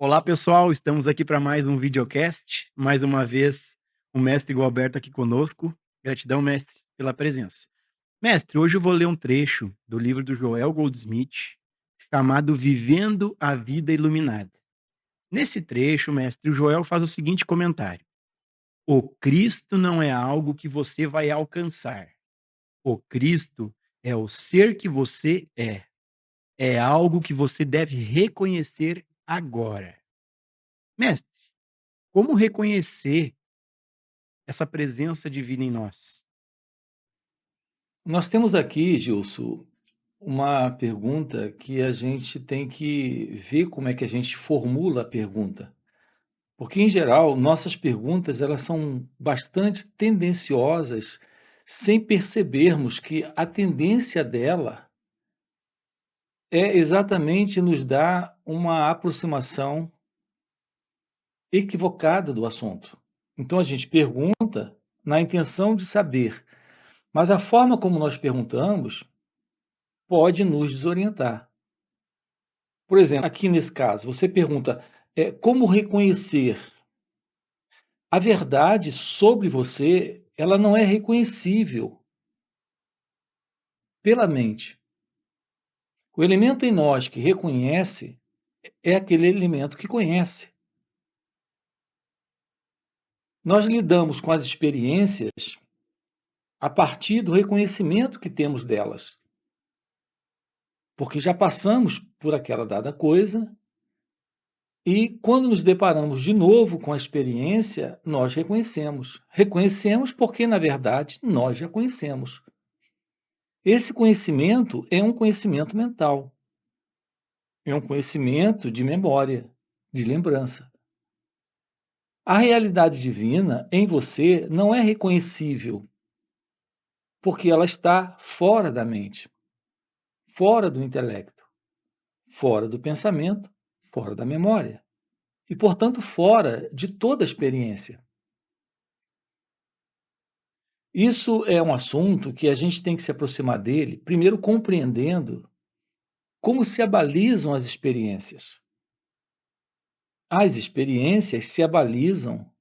Olá, pessoal, estamos aqui para mais um videocast. Mais uma vez, o mestre Gualberto aqui conosco. Gratidão, mestre, pela presença. Mestre, hoje eu vou ler um trecho do livro do Joel Goldsmith, chamado Vivendo a Vida Iluminada. Nesse trecho, mestre, o Joel faz o seguinte comentário: o Cristo não é algo que você vai alcançar. O Cristo é o ser que você é. É algo que você deve reconhecer agora. Mestre, como reconhecer essa presença divina em nós? Nós temos aqui, Gilson, uma pergunta que a gente tem que ver como é que a gente formula a pergunta. Porque, em geral, nossas perguntas elas são bastante tendenciosas, sem percebermos que a tendência dela é exatamente nos dar uma aproximação equivocada do assunto. Então, a gente pergunta na intenção de saber, mas a forma como nós perguntamos pode nos desorientar. Por exemplo, aqui nesse caso, você pergunta, como reconhecer? A verdade sobre você, ela não é reconhecível pela mente. O elemento em nós que reconhece é aquele elemento que conhece. Nós lidamos com as experiências a partir do reconhecimento que temos delas, porque já passamos por aquela dada coisa e quando nos deparamos de novo com a experiência, nós reconhecemos. Reconhecemos porque, na verdade, nós já conhecemos. Esse conhecimento é um conhecimento mental, é um conhecimento de memória, de lembrança. A realidade divina em você não é reconhecível, porque ela está fora da mente, fora do intelecto, fora do pensamento, fora da memória e, portanto, fora de toda a experiência. Isso é um assunto que a gente tem que se aproximar dele, primeiro compreendendo como se abalizam as experiências. As experiências se abalizam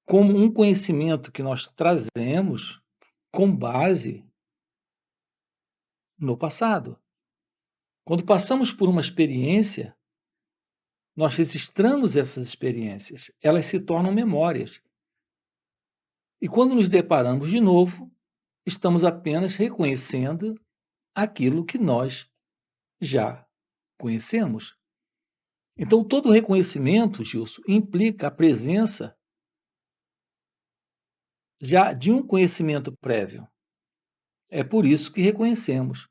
como um conhecimento que nós trazemos com base no passado. Quando passamos por uma experiência, nós registramos essas experiências, elas se tornam memórias. E quando nos deparamos de novo, estamos apenas reconhecendo aquilo que nós já conhecemos. Então, todo reconhecimento, Gilson, implica a presença já de um conhecimento prévio. É por isso que reconhecemos.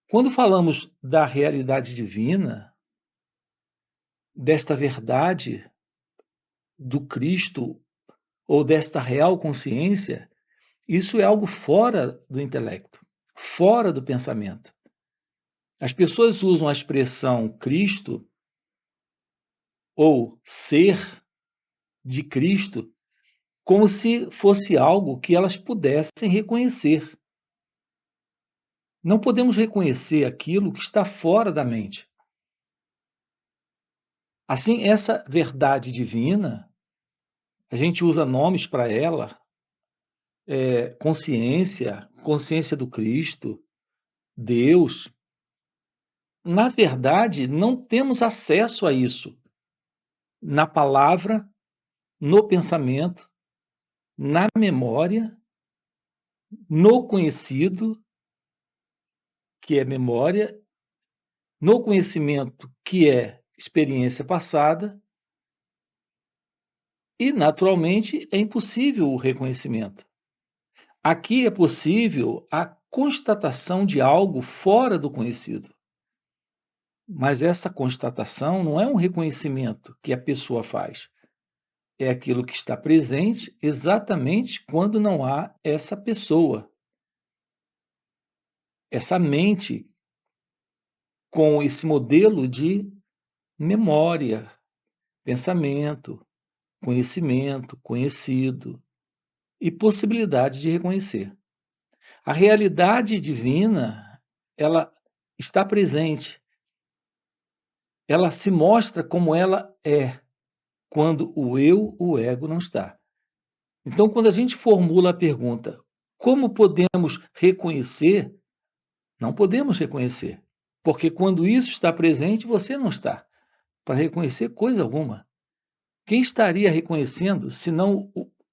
Quando falamos da realidade divina, desta verdade do Cristo ou desta real consciência, isso é algo fora do intelecto, fora do pensamento. As pessoas usam a expressão Cristo ou ser de Cristo como se fosse algo que elas pudessem reconhecer. Não podemos reconhecer aquilo que está fora da mente. Assim, essa verdade divina, a gente usa nomes para ela, consciência, consciência do Cristo, Deus. Na verdade, não temos acesso a isso na palavra, no pensamento, na memória, no conhecido, que é memória, no conhecimento, que é experiência passada, e, naturalmente, é impossível o reconhecimento. Aqui é possível a constatação de algo fora do conhecido. Mas essa constatação não é um reconhecimento que a pessoa faz. É aquilo que está presente exatamente quando não há essa pessoa, essa mente com esse modelo de memória, pensamento, conhecimento, conhecido e possibilidade de reconhecer. A realidade divina, ela está presente, ela se mostra como ela é, quando o eu, o ego, não está. Então, quando a gente formula a pergunta, como podemos reconhecer? Não podemos reconhecer, porque quando isso está presente, você não está para reconhecer coisa alguma. Quem estaria reconhecendo, senão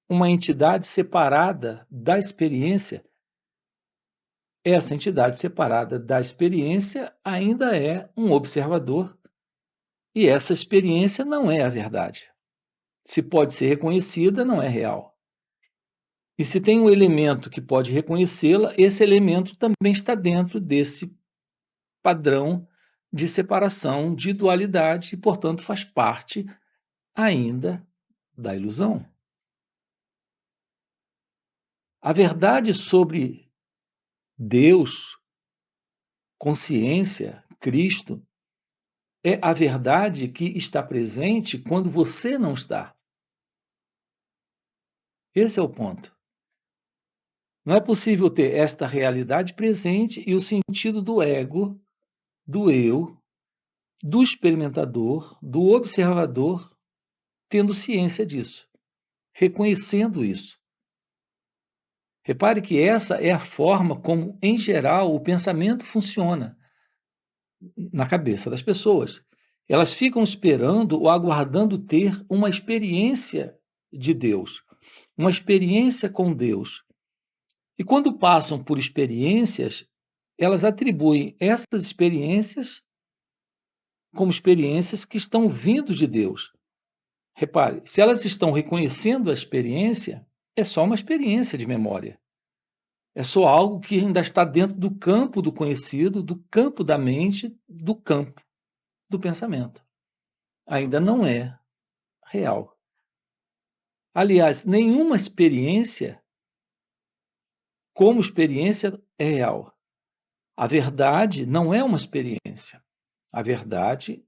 uma entidade separada da experiência? Essa entidade separada da experiência ainda é um observador, e essa experiência não é a verdade. Se pode ser reconhecida, não é real. E se tem um elemento que pode reconhecê-la, esse elemento também está dentro desse padrão de separação, de dualidade, e, portanto, faz parte ainda da ilusão. A verdade sobre Deus, consciência, Cristo, é a verdade que está presente quando você não está. Esse é o ponto. Não é possível ter esta realidade presente e o sentido do ego, do eu, do experimentador, do observador, tendo ciência disso, reconhecendo isso. Repare que essa é a forma como, em geral, o pensamento funciona na cabeça das pessoas. Elas ficam esperando ou aguardando ter uma experiência de Deus, uma experiência com Deus. E quando passam por experiências, elas atribuem essas experiências como experiências que estão vindo de Deus. Repare, se elas estão reconhecendo a experiência, é só uma experiência de memória. É só algo que ainda está dentro do campo do conhecido, do campo da mente, do campo do pensamento. Ainda não é real. Aliás, nenhuma experiência, como experiência, é real. A verdade não é uma experiência. A verdade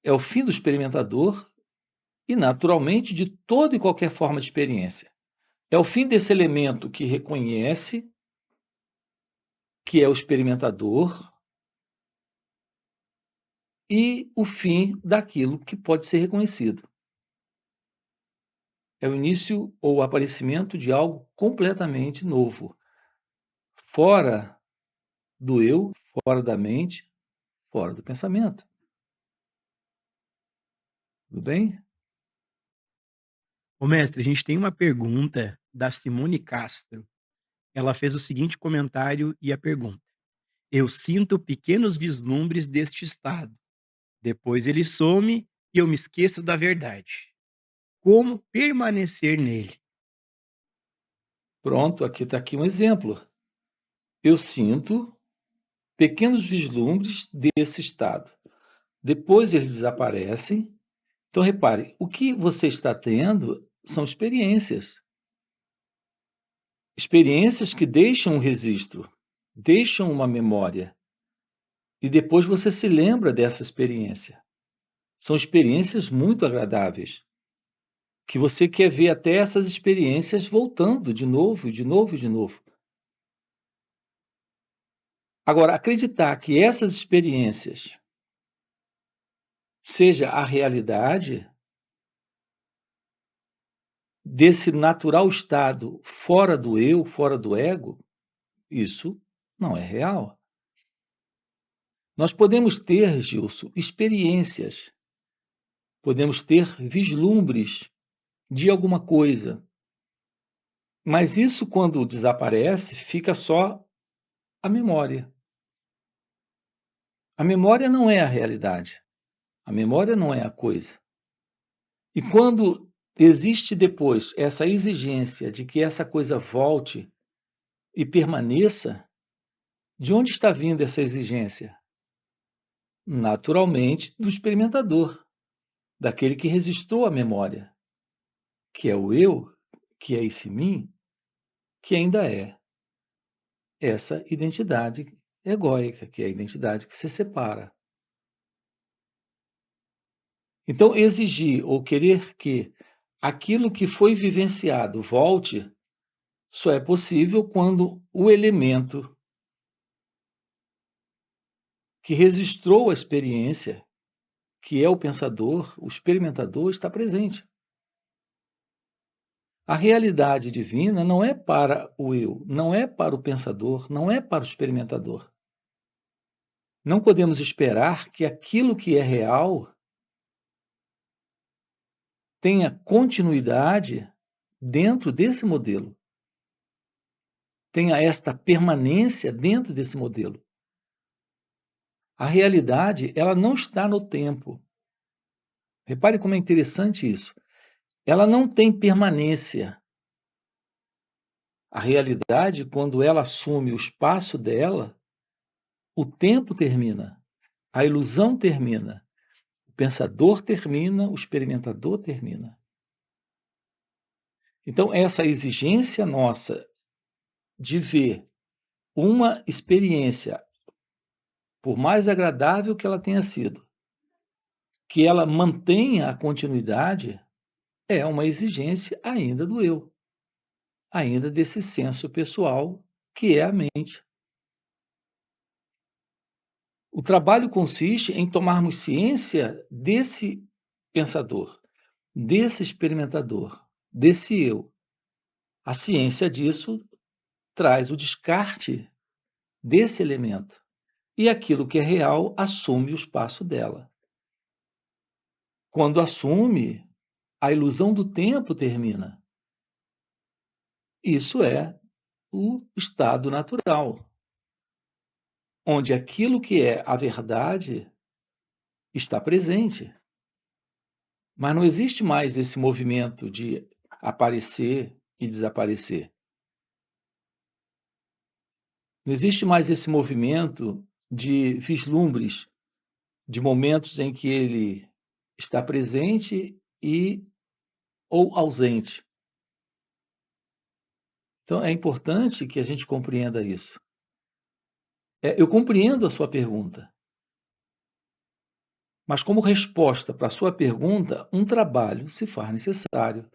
é o fim do experimentador e, naturalmente, de toda e qualquer forma de experiência. É o fim desse elemento que reconhece que é o experimentador e o fim daquilo que pode ser reconhecido. É o início ou o aparecimento de algo completamente novo, fora do eu, fora da mente, fora do pensamento. Tudo bem? Ô mestre, a gente tem uma pergunta da Simone Castro. Ela fez o seguinte comentário e a pergunta: eu sinto pequenos vislumbres deste estado. Depois ele some e eu me esqueço da verdade. Como permanecer nele? Pronto, aqui está aqui um exemplo. Eu sinto pequenos vislumbres desse estado. Depois eles desaparecem. Então, repare, o que você está tendo são experiências. Experiências que deixam um registro, deixam uma memória. E depois você se lembra dessa experiência. São experiências muito agradáveis, que você quer ver até essas experiências voltando de novo, de novo, de novo. Agora, acreditar que essas experiências seja a realidade desse natural estado fora do eu, fora do ego, isso não é real. Nós podemos ter, Gilson, experiências, podemos ter vislumbres de alguma coisa, mas isso, quando desaparece, fica só a memória. A memória não é a realidade. A memória não é a coisa. E quando existe depois essa exigência de que essa coisa volte e permaneça, de onde está vindo essa exigência? Naturalmente, do experimentador, daquele que registrou a memória, que é o eu, que é esse mim, que ainda é essa identidade egóica, que é a identidade que se separa. Então, exigir ou querer que aquilo que foi vivenciado volte só é possível quando o elemento que registrou a experiência, que é o pensador, o experimentador, está presente. A realidade divina não é para o eu, não é para o pensador, não é para o experimentador. Não podemos esperar que aquilo que é real tenha continuidade dentro desse modelo, tenha esta permanência dentro desse modelo. A realidade, ela não está no tempo. Repare como é interessante isso. Ela não tem permanência. A realidade, quando ela assume o espaço dela, o tempo termina, a ilusão termina, o pensador termina, o experimentador termina. Então, essa exigência nossa de ver uma experiência, por mais agradável que ela tenha sido, que ela mantenha a continuidade, é uma exigência ainda do eu, ainda desse senso pessoal que é a mente. O trabalho consiste em tomarmos ciência desse pensador, desse experimentador, desse eu. A ciência disso traz o descarte desse elemento. E aquilo que é real assume o espaço dela. Quando assume, a ilusão do tempo termina. Isso é o estado natural, onde aquilo que é a verdade está presente. Mas não existe mais esse movimento de aparecer e desaparecer. Não existe mais esse movimento de vislumbres, de momentos em que ele está presente e ou ausente. Então, é importante que a gente compreenda isso. Eu compreendo a sua pergunta, mas como resposta para a sua pergunta, um trabalho se faz necessário.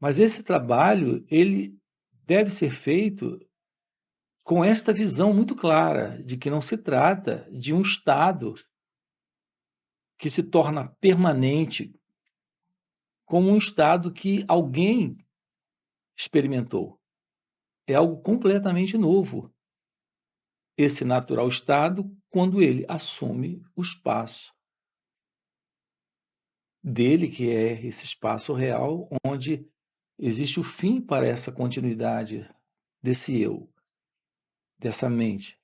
Mas esse trabalho, ele deve ser feito com esta visão muito clara de que não se trata de um estado que se torna permanente, como um estado que alguém experimentou. É algo completamente novo, esse natural estado, quando ele assume o espaço dele, que é esse espaço real, onde existe o fim para essa continuidade desse eu, dessa mente.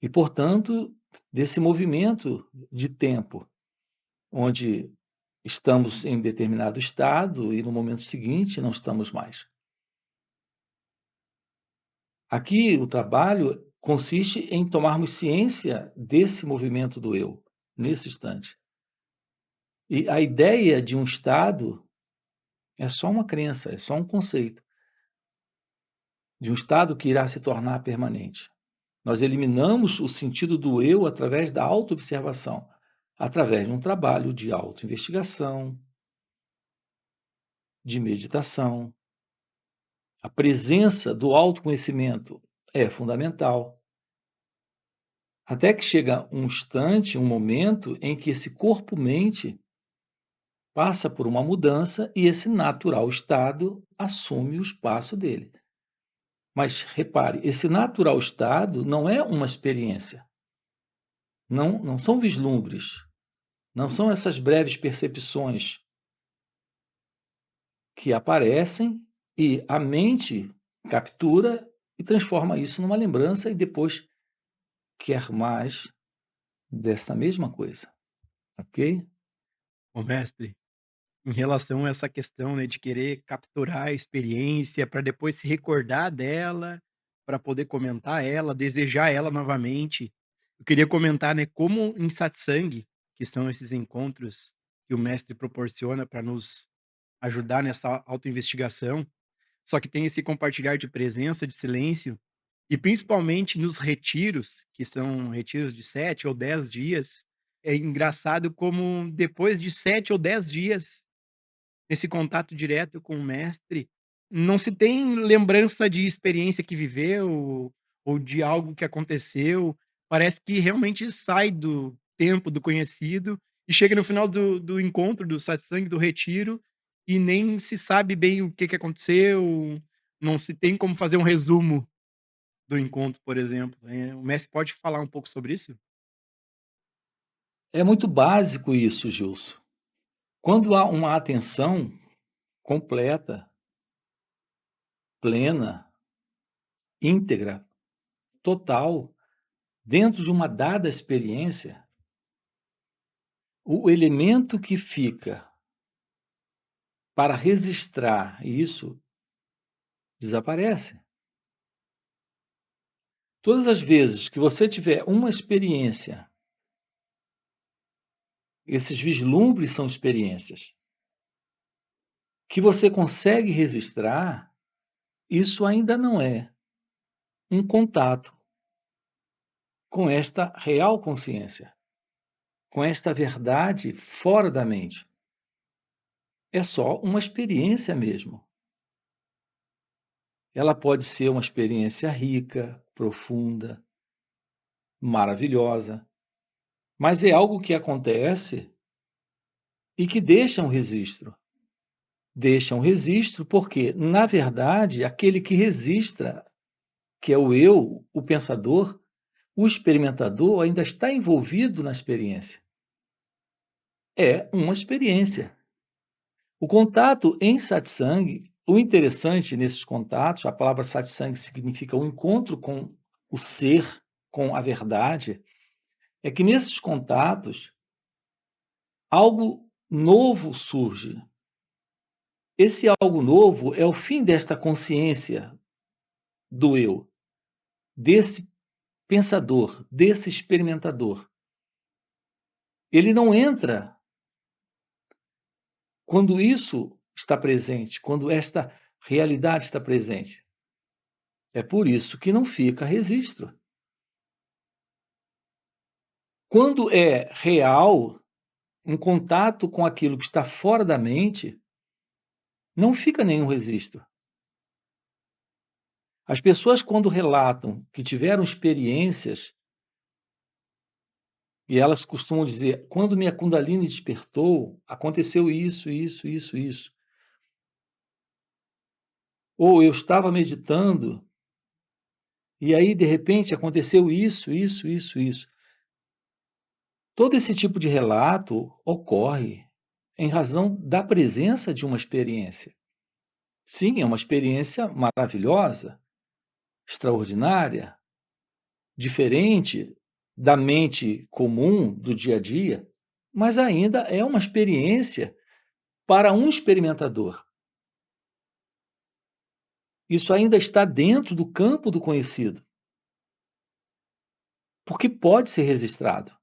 E, portanto, desse movimento de tempo, onde estamos em determinado estado e no momento seguinte não estamos mais. Aqui o trabalho consiste em tomarmos ciência desse movimento do eu, nesse instante. E a ideia de um estado é só uma crença, é só um conceito de um estado que irá se tornar permanente. Nós eliminamos o sentido do eu através da autoobservação, através de um trabalho de autoinvestigação, de meditação. A presença do autoconhecimento é fundamental. Até que chega um instante, um momento em que esse corpo-mente passa por uma mudança e esse natural estado assume o espaço dele. Mas repare, esse natural estado não é uma experiência. Não são vislumbres, não são essas breves percepções que aparecem e a mente captura e transforma isso numa lembrança e depois quer mais dessa mesma coisa, ok? Ô, mestre, em relação a essa questão, né, de querer capturar a experiência para depois se recordar dela, para poder comentar ela, desejar ela novamente. Eu queria comentar, né, como em satsang, que são esses encontros que o mestre proporciona para nos ajudar nessa autoinvestigação, só que tem esse compartilhar de presença, de silêncio, e principalmente nos retiros, que são retiros de 7 ou 10 dias, é engraçado como depois de 7 ou 10 dias nesse contato direto com o mestre, não se tem lembrança de experiência que viveu ou de algo que aconteceu. parece que realmente sai do tempo, do conhecido, e chega no final do encontro, do satsang, do retiro, e nem se sabe bem o que que aconteceu, não se tem como fazer um resumo do encontro, por exemplo. O mestre pode falar um pouco sobre isso? É muito básico isso, Gilson. Quando há uma atenção completa, plena, íntegra, total, dentro de uma dada experiência, o elemento que fica para registrar isso desaparece. Todas as vezes que você tiver uma experiência, esses vislumbres são experiências, que você consegue registrar, isso ainda não é um contato com esta real consciência, com esta verdade fora da mente. É só uma experiência mesmo. Ela pode ser uma experiência rica, profunda, maravilhosa, mas é algo que acontece e que deixa um registro. Deixa um registro porque, na verdade, aquele que registra, que é o eu, o pensador, o experimentador, ainda está envolvido na experiência. É uma experiência. O contato em satsang, o interessante nesses contatos, a palavra satsang significa o encontro com o ser, com a verdade, é que nesses contatos algo novo surge. Esse algo novo é o fim desta consciência do eu, desse pensador, desse experimentador. Ele não entra quando isso está presente, quando esta realidade está presente. É por isso que não fica registro. Quando é real, um contato com aquilo que está fora da mente, não fica nenhum registro. As pessoas, quando relatam que tiveram experiências, e elas costumam dizer: quando minha Kundalini despertou, aconteceu isso, isso, isso, isso. Ou eu estava meditando, e aí, de repente, aconteceu isso, isso, isso, isso. Todo esse tipo de relato ocorre em razão da presença de uma experiência. Sim, é uma experiência maravilhosa, extraordinária, diferente da mente comum do dia a dia, mas ainda é uma experiência para um experimentador. Isso ainda está dentro do campo do conhecido, porque pode ser registrado.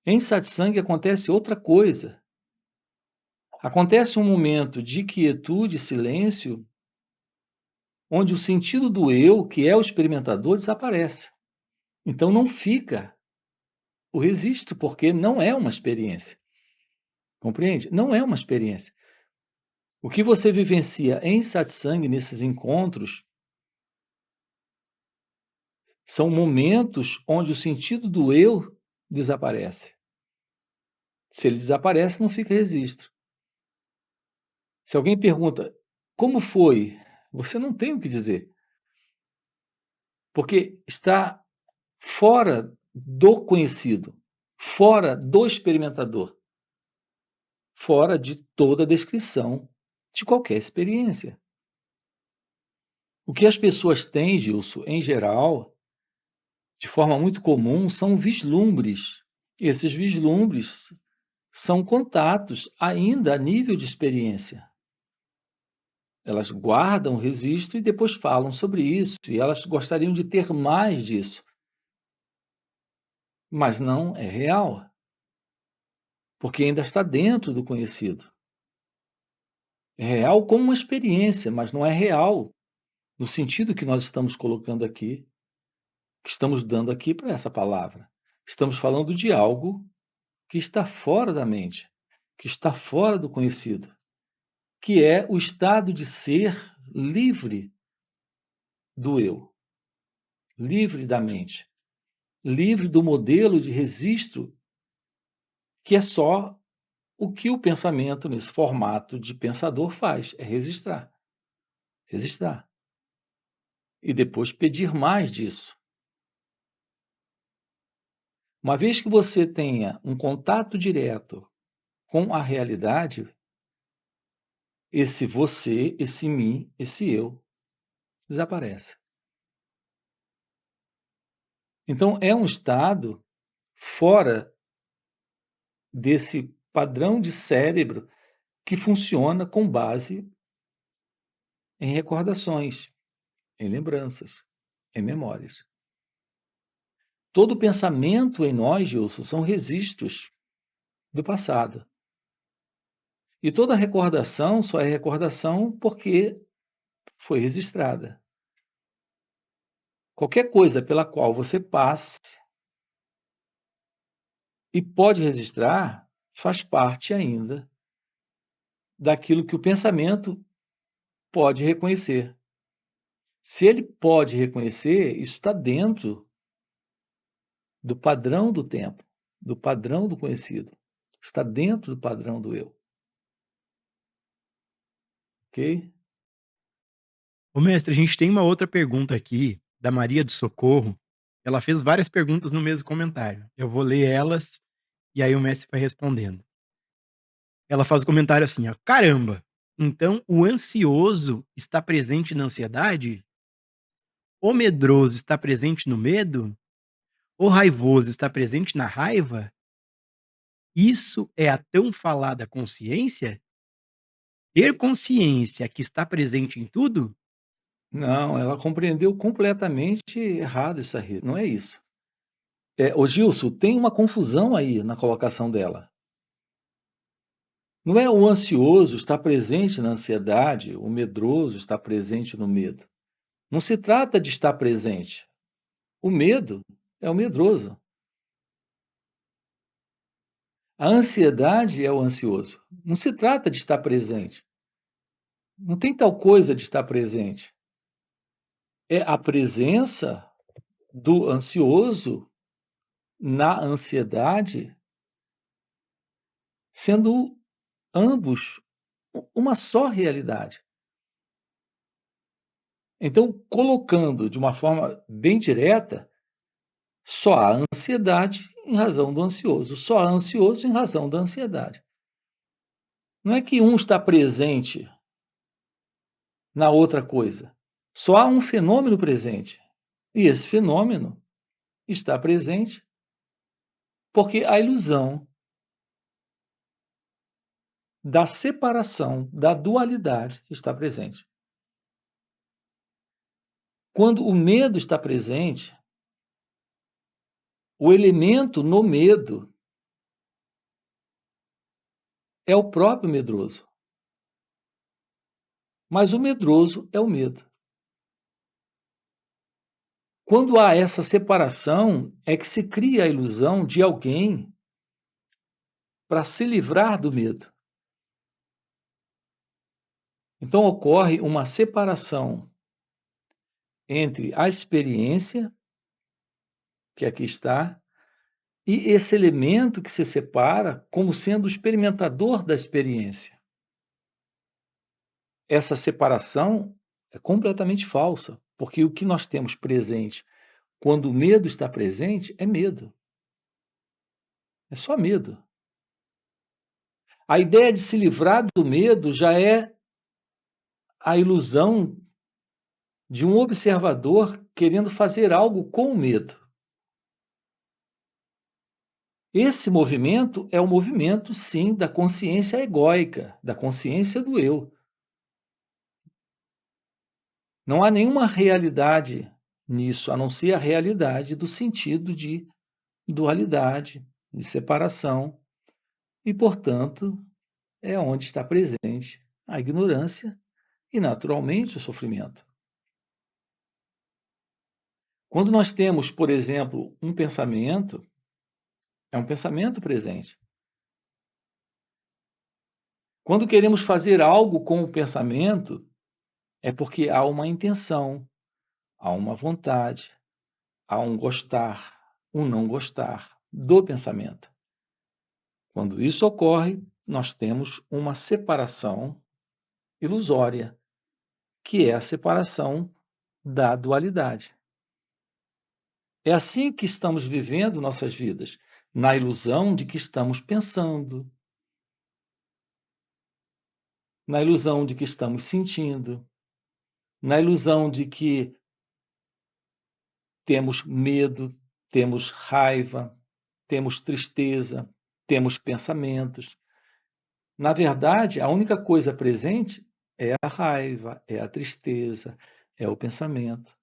Em satsang acontece outra coisa. Acontece um momento de quietude e silêncio, onde o sentido do eu, que é o experimentador, desaparece. Então não fica o registro, porque não é uma experiência. Compreende? Não é uma experiência. O que você vivencia em satsang, nesses encontros, são momentos onde o sentido do eu desaparece. Se ele desaparece, não fica registro. Se alguém pergunta como foi, você não tem o que dizer, porque está fora do conhecido, fora do experimentador, fora de toda descrição de qualquer experiência. O que as pessoas têm, Gilson, em geral, de forma muito comum, são vislumbres. Esses vislumbres são contatos ainda a nível de experiência. Elas guardam o registro e depois falam sobre isso, e elas gostariam de ter mais disso. Mas não é real, porque ainda está dentro do conhecido. É real como uma experiência, mas não é real no sentido que nós estamos colocando aqui, que estamos dando aqui para essa palavra. Estamos falando de algo que está fora da mente, que está fora do conhecido, que é o estado de ser livre do eu, livre da mente. livre do modelo de registro, que é só o que o pensamento, nesse formato de pensador, faz, é registrar, registrar. E depois pedir mais disso. Uma vez que você tenha um contato direto com a realidade, esse você, esse mim, esse eu, desaparece. Então, é um estado fora desse padrão de cérebro que funciona com base em recordações, em lembranças, em memórias. Todo pensamento em nós, Gilson, são registros do passado. E toda recordação só é recordação porque foi registrada. Qualquer coisa pela qual você passe e pode registrar faz parte ainda daquilo que o pensamento pode reconhecer. Se ele pode reconhecer, isso está dentro do padrão do tempo, do padrão do conhecido. Está dentro do padrão do eu. Ok? Ô, mestre, a gente tem uma outra pergunta aqui, da Maria do Socorro. Ela fez várias perguntas no mesmo comentário. Eu vou ler elas e aí o mestre vai respondendo. Ela faz o comentário assim, ó: "Caramba, então o ansioso está presente na ansiedade? O medroso está presente no medo? O raivoso está presente na raiva? Isso é a tão falada consciência? Ter consciência que está presente em tudo?" Não, ela compreendeu completamente errado isso aí. Não é isso. Ô Gilson, tem uma confusão aí na colocação dela. Não é o ansioso estar presente na ansiedade, o medroso estar presente no medo. Não se trata de estar presente. O medo é o medroso. A ansiedade é o ansioso. Não se trata de estar presente. Não tem tal coisa de estar presente. É a presença do ansioso na ansiedade, sendo ambos uma só realidade. Então, colocando de uma forma bem direta, só há ansiedade em razão do ansioso, só há ansioso em razão da ansiedade. Não é que um está presente na outra coisa. Só há um fenômeno presente. E esse fenômeno está presente porque a ilusão da separação, da dualidade está presente. Quando o medo está presente, o elemento no medo é o próprio medroso. Mas o medroso é o medo. Quando há essa separação, é que se cria a ilusão de alguém para se livrar do medo. Então ocorre uma separação entre a experiência, que aqui está, e esse elemento que se separa como sendo o experimentador da experiência. Essa separação é completamente falsa, porque o que nós temos presente quando o medo está presente é medo. É só medo. A ideia de se livrar do medo já é a ilusão de um observador querendo fazer algo com o medo. Esse movimento é o movimento, sim, da consciência egóica, da consciência do eu. Não há nenhuma realidade nisso, a não ser a realidade do sentido de dualidade, de separação, e, portanto, é onde está presente a ignorância e, naturalmente, o sofrimento. Quando nós temos, por exemplo, um pensamento, é um pensamento presente. Quando queremos fazer algo com o pensamento, é porque há uma intenção, há uma vontade, há um gostar, o não gostar do pensamento. Quando isso ocorre, nós temos uma separação ilusória, que é a separação da dualidade. É assim que estamos vivendo nossas vidas, na ilusão de que estamos pensando, na ilusão de que estamos sentindo, na ilusão de que temos medo, temos raiva, temos tristeza, temos pensamentos. Na verdade, a única coisa presente é a raiva, é a tristeza, é o pensamento.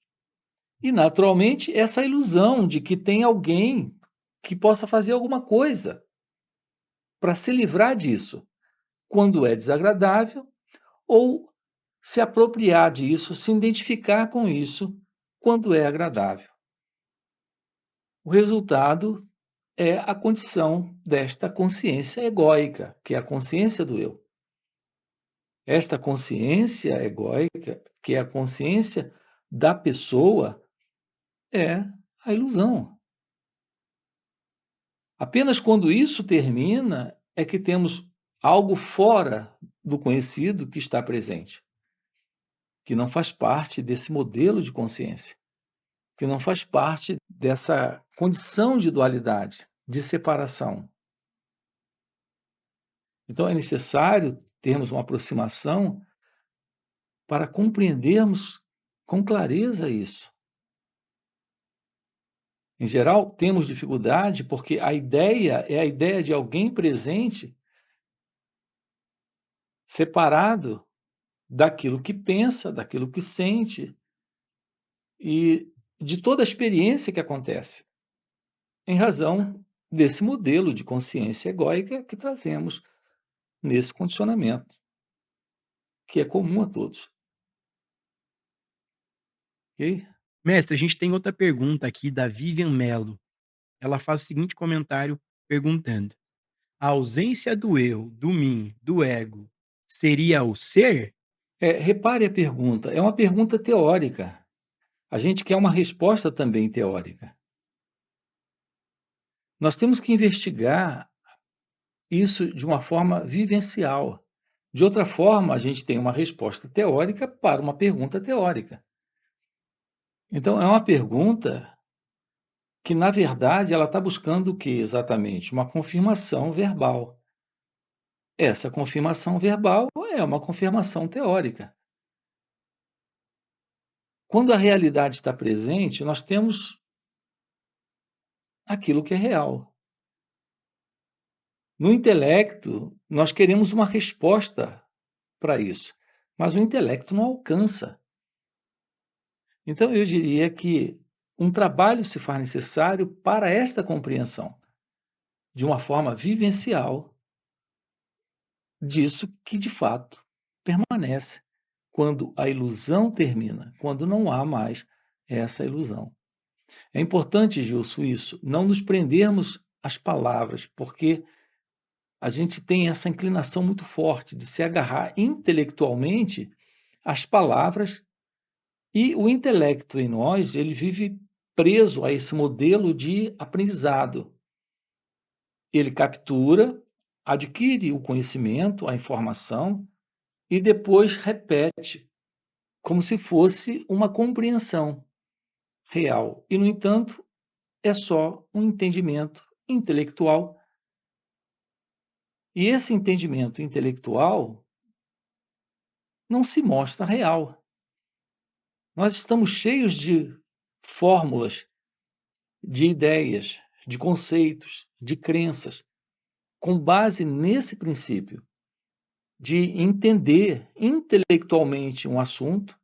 E, naturalmente, essa ilusão de que tem alguém que possa fazer alguma coisa para se livrar disso, quando é desagradável, ou se apropriar disso, se identificar com isso, quando é agradável. O resultado é a condição desta consciência egóica, que é a consciência do eu. Esta consciência egóica, que é a consciência da pessoa, é a ilusão. Apenas quando isso termina é que temos algo fora do conhecido que está presente, que não faz parte desse modelo de consciência, que não faz parte dessa condição de dualidade, de separação. Então é necessário termos uma aproximação para compreendermos com clareza isso. Em geral, temos dificuldade porque a ideia é a ideia de alguém presente, separado daquilo que pensa, daquilo que sente e de toda a experiência que acontece, em razão desse modelo de consciência egóica que trazemos nesse condicionamento, que é comum a todos. Ok? Mestre, a gente tem outra pergunta aqui da Vivian Mello. Ela faz o seguinte comentário perguntando: a ausência do eu, do mim, do ego, seria o ser? Repare a pergunta, é uma pergunta teórica. A gente quer uma resposta também teórica. Nós temos que investigar isso de uma forma vivencial. De outra forma, a gente tem uma resposta teórica para uma pergunta teórica. Então, é uma pergunta que, na verdade, ela está buscando o que exatamente? Uma confirmação verbal. Essa confirmação verbal é uma confirmação teórica. Quando a realidade está presente, nós temos aquilo que é real. No intelecto, nós queremos uma resposta para isso, mas o intelecto não alcança. Então, eu diria que um trabalho se faz necessário para esta compreensão, de uma forma vivencial, disso que de fato permanece quando a ilusão termina, quando não há mais essa ilusão. É importante, Gilson, isso, não nos prendermos às palavras, porque a gente tem essa inclinação muito forte de se agarrar intelectualmente às palavras e o intelecto em nós, ele vive preso a esse modelo de aprendizado. Ele captura, adquire o conhecimento, a informação e depois repete, como se fosse uma compreensão real. E, no entanto, é só um entendimento intelectual. E esse entendimento intelectual não se mostra real. Nós estamos cheios de fórmulas, de ideias, de conceitos, de crenças, com base nesse princípio de entender intelectualmente um assunto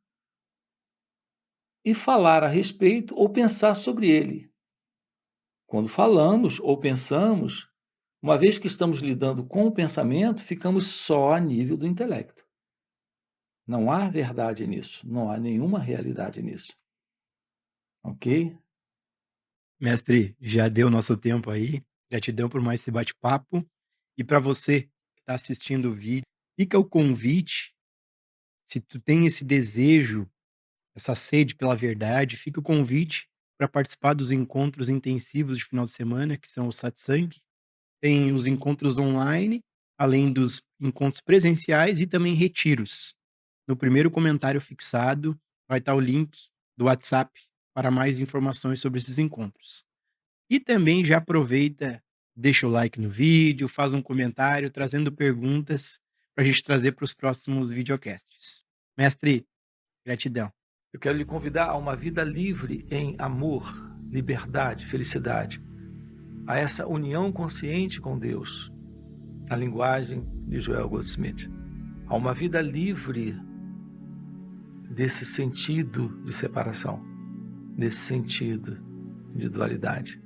e falar a respeito ou pensar sobre ele. Quando falamos ou pensamos, uma vez que estamos lidando com o pensamento, ficamos só a nível do intelecto. Não há verdade nisso, não há nenhuma realidade nisso. Ok? Mestre, já deu nosso tempo aí. Gratidão por mais esse bate-papo. E para você que está assistindo o vídeo, fica o convite. Se tu tem esse desejo, essa sede pela verdade, fica o convite para participar dos encontros intensivos de final de semana, que são o satsang. Tem os encontros online, além dos encontros presenciais e também retiros. No primeiro comentário fixado vai estar o link do WhatsApp para mais informações sobre esses encontros. E também já aproveita, deixa o like no vídeo, faz um comentário trazendo perguntas para a gente trazer para os próximos videocasts. Mestre, gratidão. Eu quero lhe convidar a uma vida livre em amor, liberdade, felicidade, a essa união consciente com Deus, na linguagem de Joel Goldsmith, a uma vida livre desse sentido de separação, desse sentido de dualidade.